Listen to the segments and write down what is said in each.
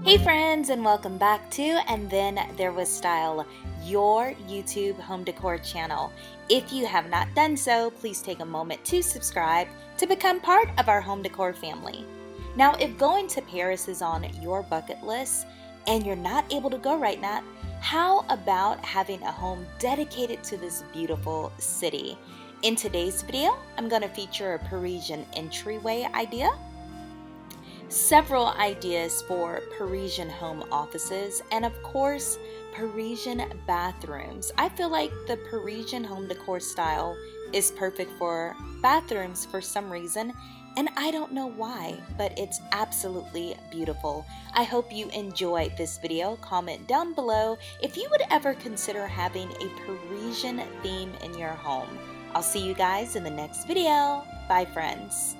Hey friends, and welcome back to And Then There Was Style, your YouTube home decor channel. If you have not done so, please take a moment to subscribe to become part of our home decor family. Now, if going to Paris is on your bucket list and you're not able to go right now, how about having a home dedicated to this beautiful city? In today's video, I'm going to feature a Parisian entryway idea, several ideas for Parisian home offices, and of course, Parisian bathrooms. I feel like the Parisian home decor style is perfect for bathrooms for some reason, and I don't know why, but it's absolutely beautiful. I hope you enjoyed this video. Comment down below if you would ever consider having a Parisian theme in your home. I'll see you guys in the next video. Bye, friends.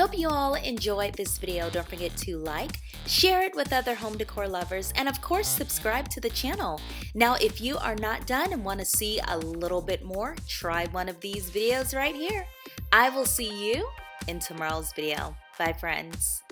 hope you all enjoyed this video. Don't forget to like, share it with other home decor lovers, and of course, subscribe to the channel. Now, if you are not done and want to see a little bit more, try one of these videos right here. I will see you in tomorrow's video. Bye, friends.